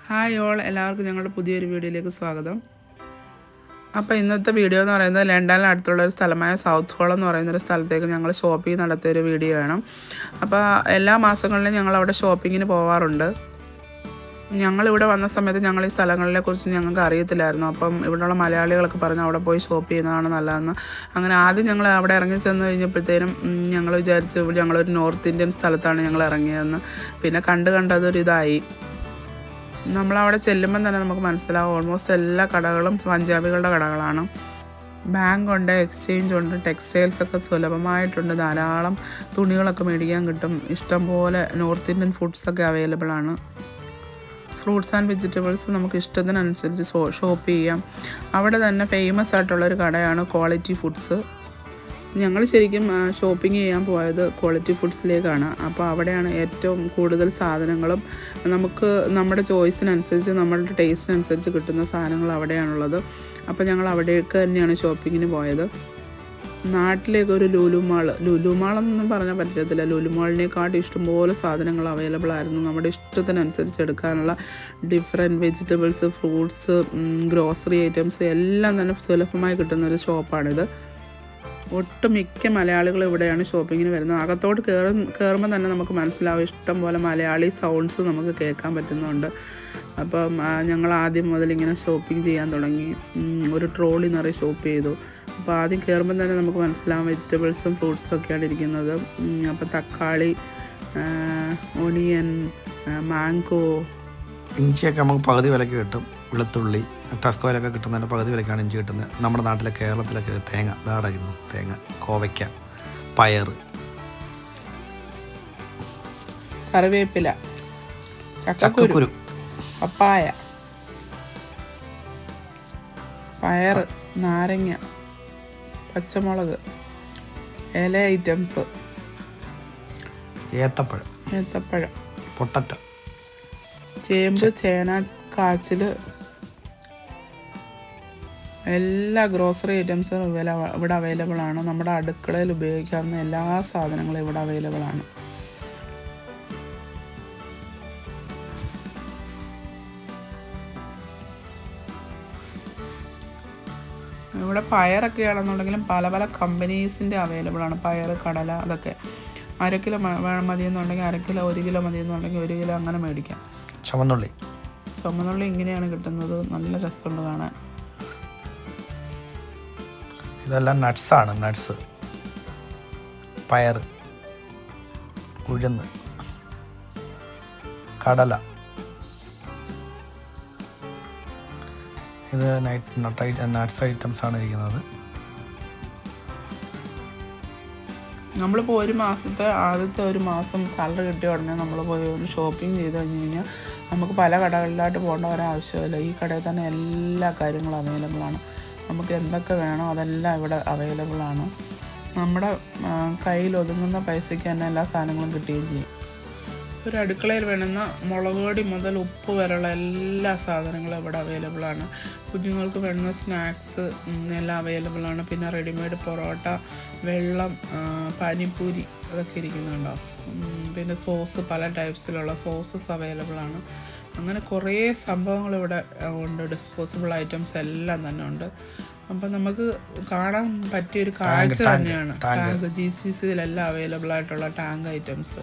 Hi all, എല്ലാവർക്കും ഞങ്ങളുടെ പുതിയൊരു വീഡിയോയിലേക്ക് സ്വാഗതം. അപ്പോൾ ഇന്നത്തെ വീഡിയോ എന്ന് പറയുന്നത് ലണ്ടനിൽ അടുത്തുള്ള ഒരു സ്ഥലമായ സൗത്ത് ഹോൾ എന്ന് പറയുന്നൊരു സ്ഥലത്തേക്ക് ഞങ്ങൾ ഷോപ്പിംഗ് നടത്തിയൊരു വീഡിയോ ആണ്. അപ്പോൾ എല്ലാ മാസങ്ങളിലും ഞങ്ങൾ അവിടെ ഷോപ്പിങ്ങിന് പോവാറുണ്ട്. ഞങ്ങളിവിടെ വന്ന സമയത്ത് ഞങ്ങൾ ഈ സ്ഥലങ്ങളെക്കുറിച്ച് ഞങ്ങൾക്ക് അറിയത്തില്ലായിരുന്നു. അപ്പം ഇവിടെയുള്ള മലയാളികളൊക്കെ പറഞ്ഞു അവിടെ പോയി ഷോപ്പ് ചെയ്യുന്നതാണ് നല്ലതെന്ന്. അങ്ങനെ ആദ്യം ഞങ്ങൾ അവിടെ ഇറങ്ങി ചെന്ന് കഴിഞ്ഞപ്പോഴത്തേനും ഞങ്ങൾ വിചാരിച്ചു ഞങ്ങളൊരു നോർത്ത് ഇന്ത്യൻ സ്ഥലത്താണ് ഞങ്ങൾ ഇറങ്ങിയതെന്ന്. പിന്നെ കണ്ടതൊരിതായി. നമ്മളവിടെ ചെല്ലുമ്പം തന്നെ നമുക്ക് മനസ്സിലാവും ഓൾമോസ്റ്റ് എല്ലാ കടകളും പഞ്ചാബികളുടെ കടകളാണ്. ബാങ്ക് ഉണ്ട്, എക്സ്ചേഞ്ച് ഉണ്ട്, ടെക്സ്റ്റൈൽസൊക്കെ സുലഭമായിട്ടുണ്ട്. ധാരാളം തുണികളൊക്കെ മേടിക്കാൻ കിട്ടും. ഇഷ്ടംപോലെ നോർത്ത് ഇന്ത്യൻ ഫുഡ്സൊക്കെ അവൈലബിൾ ആണ്. ഫ്രൂട്ട്സ് ആൻഡ് വെജിറ്റബിൾസ് നമുക്ക് ഇഷ്ടത്തിനനുസരിച്ച് ഷോപ്പ് ചെയ്യാം. അവിടെ തന്നെ ഫേമസ് ആയിട്ടുള്ളൊരു കടയാണ് ക്വാളിറ്റി ഫുഡ്സ്. ഞങ്ങൾ ശരിക്കും ഷോപ്പിംഗ് ചെയ്യാൻ പോയത് ക്വാളിറ്റി ഫുഡ്സിലേക്കാണ്. അപ്പോൾ അവിടെയാണ് ഏറ്റവും കൂടുതൽ സാധനങ്ങളും നമുക്ക് നമ്മുടെ ചോയ്സിനനുസരിച്ച് നമ്മളുടെ ടേസ്റ്റിനനുസരിച്ച് കിട്ടുന്ന സാധനങ്ങൾ അവിടെയാണുള്ളത്. അപ്പോൾ ഞങ്ങൾ അവിടേക്ക് തന്നെയാണ് ഷോപ്പിങ്ങിന് പോയത്. നാട്ടിലേക്ക് ഒരു ലുലു മാളെന്നൊന്നും പറഞ്ഞാൽ പറ്റത്തില്ല. ലുലു മാളിനെക്കാട്ടും ഇഷ്ടംപോലെ സാധനങ്ങൾ അവൈലബിൾ ആയിരുന്നു. നമ്മുടെ ഇഷ്ടത്തിനനുസരിച്ച് എടുക്കാനുള്ള different vegetables, fruits, grocery items എല്ലാം തന്നെ സുലഭമായി കിട്ടുന്നൊരു ഷോപ്പാണിത്. ഒട്ടുമിക്ക മലയാളികൾ ഇവിടെയാണ് ഷോപ്പിങ്ങിന് വരുന്നത്. അകത്തോട്ട് കയറുമ്പോൾ തന്നെ നമുക്ക് മനസ്സിലാവും ഇഷ്ടം പോലെ മലയാളി സൗണ്ട്സ് നമുക്ക് കേൾക്കാൻ പറ്റുന്നുണ്ട്. അപ്പം ഞങ്ങൾ ആദ്യം മുതൽ ഇങ്ങനെ ഷോപ്പിംഗ് ചെയ്യാൻ തുടങ്ങി. ഒരു ട്രോളി നിറയെ ഷോപ്പ് ചെയ്തു. അപ്പോൾ ആദ്യം കയറുമ്പം തന്നെ നമുക്ക് മനസ്സിലാവും വെജിറ്റബിൾസും ഫ്രൂട്ട്സും ഒക്കെയാണ് ഇരിക്കുന്നത്. അപ്പോൾ തക്കാളി, ഒണിയൻ, മാംഗോ, ഇഞ്ചിയൊക്കെ നമുക്ക് പകുതി വിലയ്ക്ക് കിട്ടും. വെളുത്തുള്ളി ടെസ്കോയിലൊക്കെ കിട്ടുന്നതിൻ്റെ പകുതി വിലയ്ക്കാണ് ഇഞ്ചി കിട്ടുന്നത്. നമ്മുടെ നാട്ടിലെ കേരളത്തിലൊക്കെ തേങ്ങ ഇതാടായിരുന്നു. തേങ്ങ, കോവയ്ക്ക, പയർ, കറിവേപ്പില, ചക്കക്കുരു, പപ്പായ, പയർ, നാരങ്ങ, പച്ചമുളക്, ഇല ഐറ്റംസ്, ഏത്തപ്പഴം, പൊട്ടറ്റോ, ചേമ്പ്, ചേന, കാച്ചിൽ, എല്ലാ ഗ്രോസറി ഐറ്റംസും ഇവിടെ അവൈലബിൾ ആണ്. നമ്മുടെ അടുക്കളയിൽ ഉപയോഗിക്കാവുന്ന എല്ലാ സാധനങ്ങളും ഇവിടെ അവൈലബിൾ ആണ്. ഇവിടെ പയറൊക്കെ ആണെന്നുണ്ടെങ്കിലും പല പല കമ്പനീസിൻ്റെ അവൈലബിൾ ആണ്. പയർ, കടല, അതൊക്കെ 1 കിലോ മതിയെന്നുണ്ടെങ്കിൽ 1 കിലോ, 1 കിലോ മതിയെന്നുണ്ടെങ്കിൽ 1 കിലോ അങ്ങനെ മേടിക്കാം. ചുമന്നുള്ളി ഇങ്ങനെയാണ് കിട്ടുന്നത്. നല്ല രസമുണ്ട് കാണാൻ. ഇതെല്ലാം നട്ട്സാണ്. നട്ട്സ്, പയർ, ഉഴുന്ന്, കടല. ഇത് നട്ട്സ് ഐറ്റംസാണ് ഇരിക്കുന്നത്. നമ്മളിപ്പോൾ ആദ്യത്തെ ഒരു മാസം സാലറി കിട്ടിയ ഉടനെ നമ്മൾ പോയി ഒന്ന് ഷോപ്പിംഗ് ചെയ്ത് കഴിഞ്ഞ് കഴിഞ്ഞാൽ നമുക്ക് പല കടകളിലായിട്ട് പോകേണ്ട ഒരാവശ്യമില്ല. ഈ കടയിൽ തന്നെ എല്ലാ കാര്യങ്ങളും അവൈലബിൾ ആണ്. നമുക്ക് എന്തൊക്കെ വേണോ അതെല്ലാം ഇവിടെ അവൈലബിൾ ആണ്. നമ്മുടെ കയ്യിൽ ഒതുങ്ങുന്ന പൈസയ്ക്ക് തന്നെ എല്ലാ സാധനങ്ങളും കിട്ടുകയും ചെയ്യും. ഒരു അടുക്കളയിൽ വേണ്ടുന്ന മുളക് പൊടി മുതൽ ഉപ്പ് വരെയുള്ള എല്ലാ സാധനങ്ങളും ഇവിടെ അവൈലബിൾ ആണ്. കുഞ്ഞുങ്ങൾക്ക് വേണ്ടുന്ന സ്നാക്സ് എല്ലാം അവൈലബിൾ ആണ്. പിന്നെ റെഡിമെയ്ഡ് പൊറോട്ട, വെള്ളം, പാനിപ്പൂരി അതൊക്കെ ഇരിക്കുന്നുണ്ടോ. പിന്നെ സോസ്, പല ടൈപ്സിലുള്ള സോസസ് അവൈലബിൾ ആണ്. അങ്ങനെ കുറേ സംഭവങ്ങൾ ഇവിടെ ഉണ്ട്. ഡിസ്പോസിബിൾ ഐറ്റംസ് എല്ലാം തന്നെ ഉണ്ട്. അപ്പം നമുക്ക് കാണാൻ പറ്റിയൊരു കാഴ്ച തന്നെയാണ്. ടാങ്ക്, GCCയിലെല്ലാം അവൈലബിൾ ആയിട്ടുള്ള ടാങ്ക് ഐറ്റംസ്,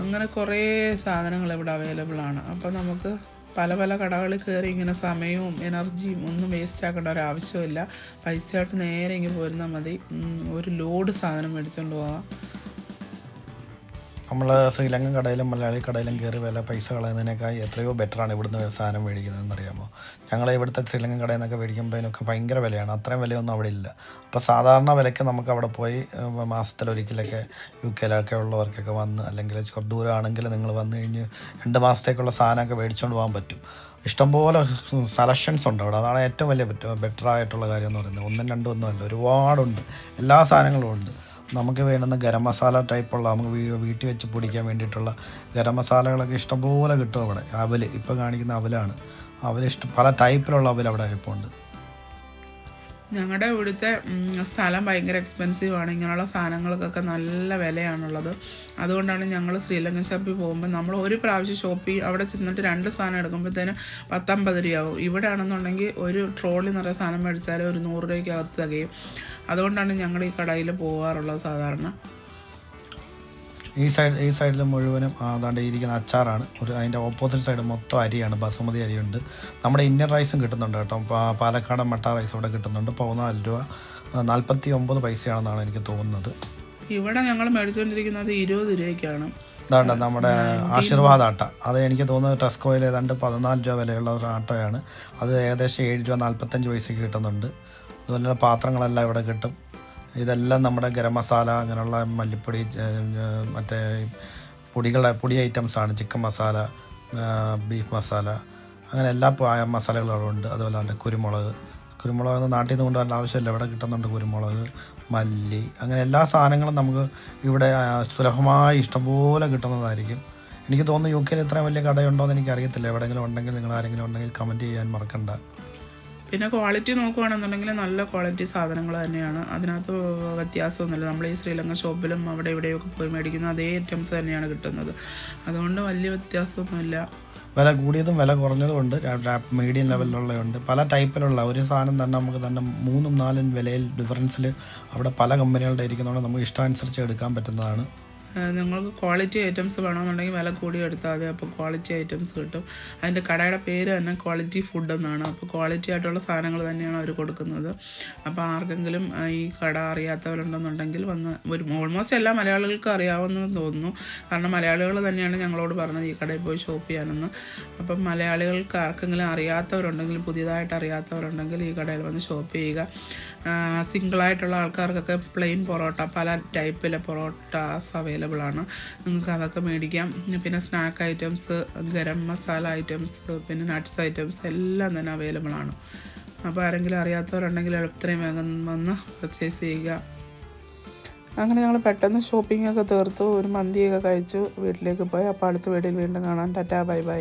അങ്ങനെ കുറേ സാധനങ്ങൾ ഇവിടെ അവൈലബിൾ ആണ്. അപ്പോൾ നമുക്ക് പല പല കടകളിൽ കയറി ഇങ്ങനെ സമയവും എനർജിയും ഒന്നും വേസ്റ്റ് ആക്കേണ്ട ഒരാവശ്യമില്ല. പൈസയായിട്ട് നേരെ ഇങ്ങനെ പോരുന്നാൽ മതി. ഒരു ലോഡ് സാധനം മേടിച്ചുകൊണ്ട് പോകാം. നമ്മൾ ശ്രീലങ്കൻ കടയിലും മലയാളി കടയിലും കയറി പൈസ കളയുന്നതിനേക്കാൾ എത്രയോ ബെറ്ററാണ് ഇവിടുന്ന് സാധനം മേടിക്കുന്നതെന്ന് അറിയാമോ. ഞങ്ങൾ ഇവിടുത്തെ ശ്രീലങ്കൻ കടയിൽ നിന്നൊക്കെ മേടിക്കുമ്പോഴൊക്കെ ഭയങ്കര വിലയാണ്. അത്രയും വിലയൊന്നും അവിടെ ഇല്ല. അപ്പോൾ സാധാരണ വിലയ്ക്ക് നമുക്ക് അവിടെ പോയി മാസത്തിലൊരിക്കലൊക്കെ UK ഉള്ളവർക്കൊക്കെ വന്ന്, അല്ലെങ്കിൽ കുറച്ച് ദൂരമാണെങ്കിൽ നിങ്ങൾ വന്നു കഴിഞ്ഞ് 2 മാസത്തേക്കുള്ള സാധനമൊക്കെ മേടിച്ചുകൊണ്ട് പോകാൻ പറ്റും. ഇഷ്ടംപോലെ സെലക്ഷൻസ് ഉണ്ട് അവിടെ. അതാണ് ഏറ്റവും വലിയ ബെറ്ററായിട്ടുള്ള കാര്യം എന്ന് പറയുന്നത്. 1, 2 ഒന്നുമല്ല, ഒരുപാടുണ്ട്. എല്ലാ സാധനങ്ങളും ഉണ്ട്. നമുക്ക് വേണ്ടുന്ന ഗരം മസാല ടൈപ്പുള്ള, നമുക്ക് വീട്ടിൽ വെച്ച് പൊടിക്കാൻ വേണ്ടിയിട്ടുള്ള ഗരം മസാലകളൊക്കെ ഇഷ്ടംപോലെ കിട്ടും അവിടെ. അവൽ, ഇപ്പോൾ കാണിക്കുന്ന അവലാണ്. പല ടൈപ്പിലുള്ള അവൽ അവിടെ ഇപ്പോൾ ഉണ്ട്. ഞങ്ങളുടെ ഇവിടുത്തെ സ്ഥലം ഭയങ്കര എക്സ്പെൻസീവാണ്. ഇങ്ങനെയുള്ള സാധനങ്ങൾക്കൊക്കെ നല്ല വിലയാണുള്ളത്. അതുകൊണ്ടാണ് ഞങ്ങൾ ശ്രീലങ്കൻ ഷോപ്പിൽ പോകുമ്പോൾ നമ്മൾ ഒരു പ്രാവശ്യം ഷോപ്പിൽ അവിടെ ചെന്നിട്ട് 2 സാധനം എടുക്കുമ്പോഴത്തേന് 10-50 രൂപയാവും. ഇവിടെ ആണെന്നുണ്ടെങ്കിൽ ഒരു ട്രോളി നിറയെ സാധനം മേടിച്ചാൽ ഒരു 100 രൂപയ്ക്കകത്ത് തികയും. അതുകൊണ്ടാണ് ഞങ്ങൾ ഈ കടയിൽ പോകാറുള്ളത് സാധാരണ. ഈ സൈഡിൽ മുഴുവനും അതാണ്ട് ഇരിക്കുന്ന അച്ചാറാണ്. അതിൻ്റെ ഓപ്പോസിറ്റ് സൈഡ് മൊത്തം അരിയാണ്, ബസുമതി അരിയുണ്ട്. നമ്മുടെ ഇന്ത്യൻ റൈസും കിട്ടുന്നുണ്ട് കേട്ടോ. പാലക്കാടൻ മട്ട റൈസ് ഇവിടെ കിട്ടുന്നുണ്ട്. 14 രൂപ 49 പൈസയാണെന്നാണ് എനിക്ക് തോന്നുന്നത്. ഇവിടെ ഞങ്ങൾ മേടിച്ചുകൊണ്ടിരിക്കുന്നത് 20 രൂപയ്ക്കാണ്. അതാണ്ട് നമ്മുടെ ആശീർവാദ് ആട്ട. അത് എനിക്ക് തോന്നുന്നത് ടെസ്കോയിൽ ഏതാണ്ട് 14 രൂപ വിലയുള്ള ഒരു ആട്ടയാണ്. അത് ഏകദേശം 7 രൂപ 45 പൈസയ്ക്ക് കിട്ടുന്നുണ്ട്. അതുപോലെ പാത്രങ്ങളെല്ലാം ഇവിടെ കിട്ടും. ഇതെല്ലാം നമ്മുടെ ഗരം മസാല, അങ്ങനെയുള്ള മല്ലിപ്പൊടി, മറ്റേ പൊടി ഐറ്റംസാണ്. ചിക്കൻ മസാല, ബീഫ് മസാല, അങ്ങനെ എല്ലാ മസാലകളും ഉണ്ട്. അതുപോലെ കുരുമുളക് നാട്ടിൽ നിന്ന് കൊണ്ടുവരേണ്ട ആവശ്യമില്ല, ഇവിടെ കിട്ടുന്നുണ്ട്. കുരുമുളക്, മല്ലി, അങ്ങനെ എല്ലാ സാധനങ്ങളും നമുക്ക് ഇവിടെ സുലഭമായി ഇഷ്ടംപോലെ കിട്ടുന്നതായിരിക്കും. എനിക്ക് തോന്നുന്നു UK ഇത്രയും വലിയ കടയുണ്ടോ എന്ന് എനിക്കറിയത്തില്ല. എവിടെയെങ്കിലും ഉണ്ടെങ്കിൽ നിങ്ങൾ ആരെങ്കിലും ഉണ്ടെങ്കിൽ കമൻറ്റ് ചെയ്യാൻ മറക്കണ്ട. പിന്നെ ക്വാളിറ്റി നോക്കുകയാണെന്നുണ്ടെങ്കിൽ നല്ല ക്വാളിറ്റി സാധനങ്ങൾ തന്നെയാണ്. അതിനകത്ത് വ്യത്യാസമൊന്നുമില്ല. നമ്മൾ ഈ ശ്രീലങ്കൻ ഷോപ്പിലും അവിടെ ഇവിടെയൊക്കെ പോയി മേടിക്കുന്ന അതേ ഐറ്റംസ് തന്നെയാണ് കിട്ടുന്നത്. അതുകൊണ്ട് വലിയ വ്യത്യാസമൊന്നുമില്ല. വില കൂടിയതും വില കുറഞ്ഞതും ഉണ്ട്, മീഡിയം ലെവലിലുള്ളതുണ്ട്. പല ടൈപ്പിലുള്ള ഒരു സാധനം തന്നെ നമുക്ക് തന്നെ 3-4 വിലയിൽ ഡിഫറൻസിൽ അവിടെ പല കമ്പനികളുടെ ഇരിക്കുന്നതുകൊണ്ട് നമുക്ക് ഇഷ്ടാനുസരിച്ച് എടുക്കാൻ പറ്റുന്നതാണ്. നിങ്ങൾക്ക് ക്വാളിറ്റി ഐറ്റംസ് വേണമെന്നുണ്ടെങ്കിൽ വില കൂടി എടുത്താൽ മതി. അപ്പോൾ ക്വാളിറ്റി ഐറ്റംസ് കിട്ടും. അതിൻ്റെ കടയുടെ പേര് തന്നെ ക്വാളിറ്റി ഫുഡ് എന്നാണ്. അപ്പോൾ ക്വാളിറ്റി ആയിട്ടുള്ള സാധനങ്ങൾ തന്നെയാണ് അവർ കൊടുക്കുന്നത്. അപ്പോൾ ആർക്കെങ്കിലും ഈ കട അറിയാത്തവരുണ്ടെന്നുണ്ടെങ്കിൽ വന്ന് ഓൾമോസ്റ്റ് എല്ലാ മലയാളികൾക്കും അറിയാവുന്നതെന്ന് തോന്നുന്നു. കാരണം മലയാളികൾ തന്നെയാണ് ഞങ്ങളോട് പറഞ്ഞത് ഈ കടയിൽ പോയി ഷോപ്പ് ചെയ്യാനെന്ന്. അപ്പം മലയാളികൾക്ക് ആർക്കെങ്കിലും അറിയാത്തവരുണ്ടെങ്കിൽ, പുതിയതായിട്ട് അറിയാത്തവരുണ്ടെങ്കിൽ ഈ കടയിൽ വന്ന് ഷോപ്പ് ചെയ്യുക. സിംഗിളായിട്ടുള്ള ആൾക്കാർക്കൊക്കെ പ്ലെയിൻ പൊറോട്ട, പല ടൈപ്പിലെ പൊറോട്ടാസ് അവൈലബിൾ ആണ്. നിങ്ങൾക്ക് അതൊക്കെ മേടിക്കാം. പിന്നെ snack items, garam masala items, പിന്നെ നട്ട്സ് ഐറ്റംസ് എല്ലാം തന്നെ അവൈലബിൾ ആണ്. അപ്പോൾ ആരെങ്കിലും അറിയാത്തവരുണ്ടെങ്കിൽ എത്രയും വേഗം വന്ന് പർച്ചേസ് ചെയ്യുക. അങ്ങനെ ഞങ്ങൾ പെട്ടെന്ന് ഷോപ്പിംഗ് ഒക്കെ തീർത്തു. ഒരു മന്തിയൊക്കെ കഴിച്ചു വീട്ടിലേക്ക് പോയി. അപ്പോൾ അടുത്ത വീഡിയോയിൽ വീണ്ടും കാണാം. Tata, bye bye.